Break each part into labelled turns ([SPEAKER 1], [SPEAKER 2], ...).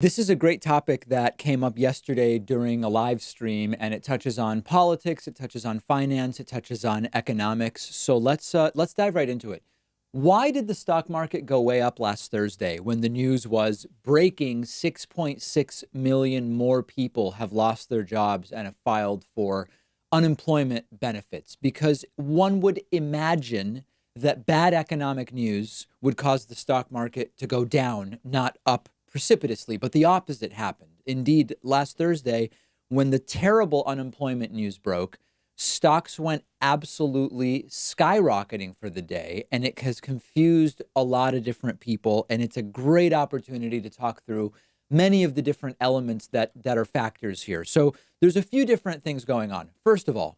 [SPEAKER 1] This is a great topic that came up yesterday during a live stream, and it touches on politics, it touches on finance, it touches on economics. So let's dive right into it. Why did the stock market go way up last Thursday when the news was breaking 6.6 million more people have lost their jobs and have filed for unemployment benefits? Because one would imagine that bad economic news would cause the stock market to go down, not up precipitously. But the opposite happened. Indeed, last Thursday, when the terrible unemployment news broke, stocks went absolutely skyrocketing for the day, and it has confused a lot of different people. And it's a great opportunity to talk through many of the different elements that are factors here. So there's a few different things going on. First of all,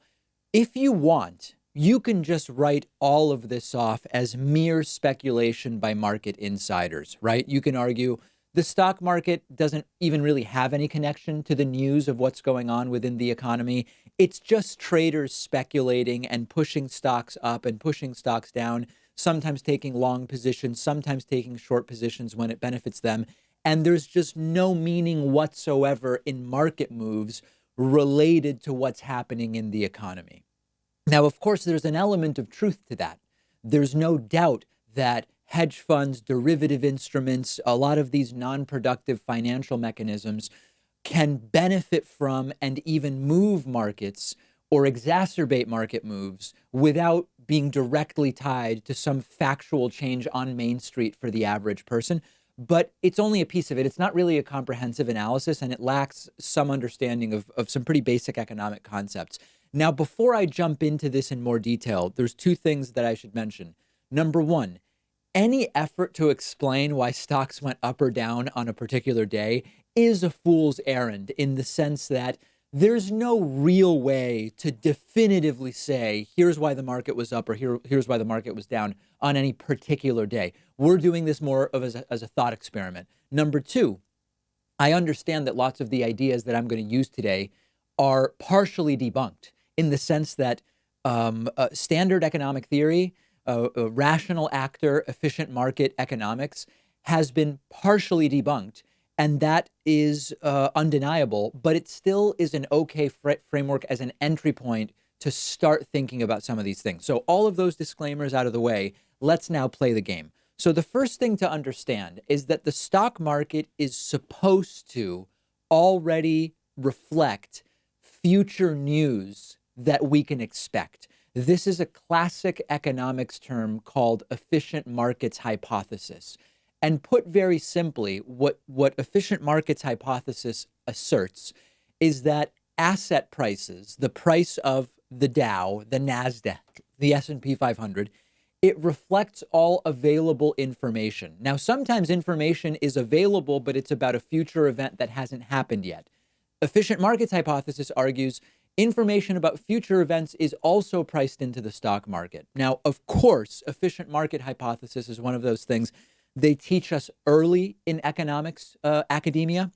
[SPEAKER 1] if you want, you can just write all of this off as mere speculation by market insiders, right? You can argue the stock market doesn't even really have any connection to the news of what's going on within the economy. It's just traders speculating and pushing stocks up and pushing stocks down, sometimes taking long positions, sometimes taking short positions when it benefits them. And there's just no meaning whatsoever in market moves related to what's happening in the economy. Now, of course, there's an element of truth to that. There's no doubt that hedge funds, derivative instruments, a lot of these non-productive financial mechanisms can benefit from and even move markets or exacerbate market moves without being directly tied to some factual change on Main Street for the average person. But it's only a piece of it. It's not really a comprehensive analysis, and it lacks some understanding of some pretty basic economic concepts. Now, before I jump into this in more detail, there's two things that I should mention. Number one, any effort to explain why stocks went up or down on a particular day is a fool's errand in the sense that there's no real way to definitively say, here's why the market was up or here's why the market was down on any particular day. We're doing this more of as a thought experiment. Number two, I understand that lots of the ideas that I'm going to use today are partially debunked in the sense that standard economic theory, a rational actor, efficient market economics has been partially debunked. And that is undeniable, but it still is an okay framework as an entry point to start thinking about some of these things. So all of those disclaimers out of the way, let's now play the game. So the first thing to understand is that the stock market is supposed to already reflect future news that we can expect. This is a classic economics term called efficient markets hypothesis. And put very simply, what efficient markets hypothesis asserts is that asset prices, the price of the Dow, the NASDAQ, the S&P 500, it reflects all available information. Now, sometimes information is available, but it's about a future event that hasn't happened yet. Efficient markets hypothesis argues information about future events is also priced into the stock market. Now, of course, efficient market hypothesis is one of those things they teach us early in economics academia.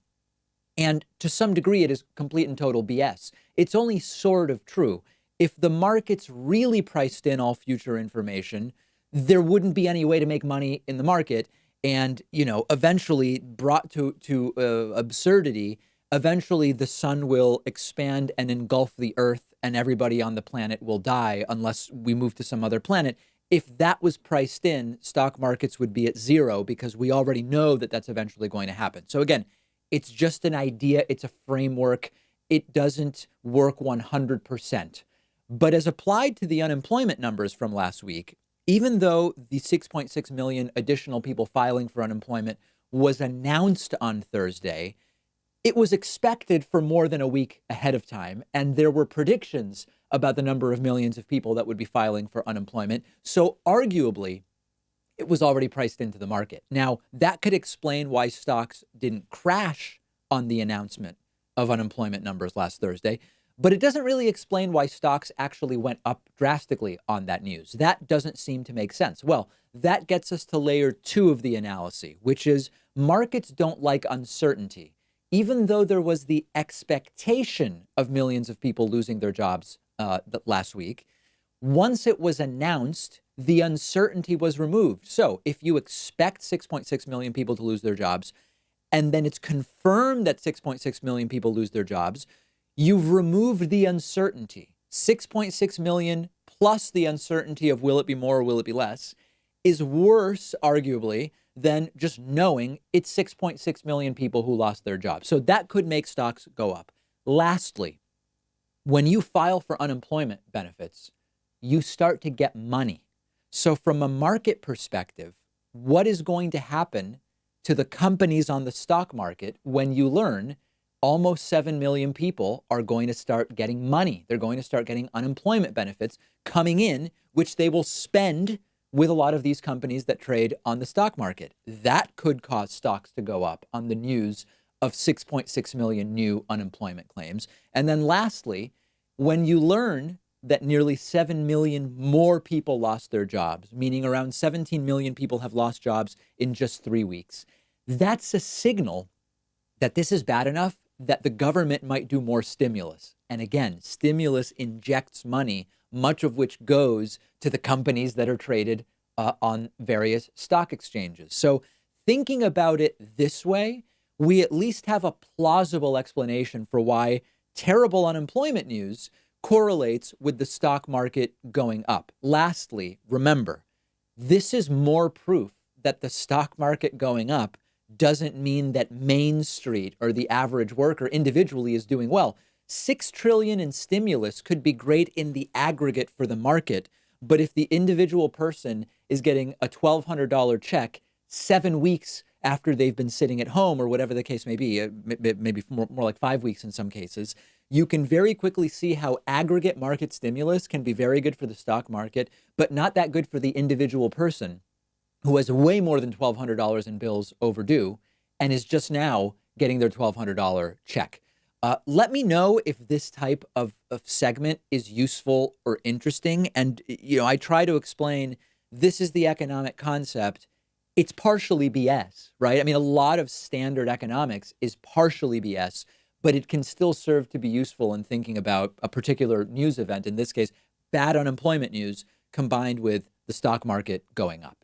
[SPEAKER 1] And to some degree, it is complete and total BS. It's only sort of true. If the market's really priced in all future information, there wouldn't be any way to make money in the market. And, eventually brought to absurdity, eventually the sun will expand and engulf the earth and everybody on the planet will die unless we move to some other planet. If that was priced in, stock markets would be at zero because we already know that that's eventually going to happen. So again, it's just an idea. It's a framework. It doesn't work 100%. But as applied to the unemployment numbers from last week, even though the 6.6 million additional people filing for unemployment was announced on Thursday, it was expected for more than a week ahead of time. And there were predictions about the number of millions of people that would be filing for unemployment. So arguably, it was already priced into the market. Now, that could explain why stocks didn't crash on the announcement of unemployment numbers last Thursday, but it doesn't really explain why stocks actually went up drastically on that news. That doesn't seem to make sense. Well, that gets us to layer two of the analysis, which is markets don't like uncertainty. Even though there was the expectation of millions of people losing their jobs last week, once it was announced, the uncertainty was removed. So if you expect 6.6 million people to lose their jobs, and then it's confirmed that 6.6 million people lose their jobs, you've removed the uncertainty. 6.6 million plus the uncertainty of will it be more or will it be less is worse, arguably, than just knowing it's 6.6 million people who lost their jobs. So that could make stocks go up. Lastly, when you file for unemployment benefits, you start to get money. So from a market perspective, what is going to happen to the companies on the stock market when you learn almost 7 million people are going to start getting money? They're going to start getting unemployment benefits coming in, which they will spend with a lot of these companies that trade on the stock market. That could cause stocks to go up on the news of 6.6 million new unemployment claims. And then lastly, when you learn that nearly 7 million more people lost their jobs, meaning around 17 million people have lost jobs in just 3 weeks, that's a signal that this is bad enough that the government might do more stimulus. And again, stimulus injects money, much of which goes to the companies that are traded on various stock exchanges. So thinking about it this way, we at least have a plausible explanation for why terrible unemployment news correlates with the stock market going up. Lastly, remember, this is more proof that the stock market going up doesn't mean that Main Street or the average worker individually is doing well. 6 trillion in stimulus could be great in the aggregate for the market, but if the individual person is getting a $1,200 check 7 weeks after they've been sitting at home or whatever the case may be, maybe more like 5 weeks in some cases, you can very quickly see how aggregate market stimulus can be very good for the stock market, but not that good for the individual person who has way more than $1,200 in bills overdue and is just now getting their $1,200 check. Let me know if this type of segment is useful or interesting. And, I try to explain this is the economic concept. It's partially BS, right? I mean, a lot of standard economics is partially BS, but it can still serve to be useful in thinking about a particular news event, in this case, bad unemployment news combined with the stock market going up.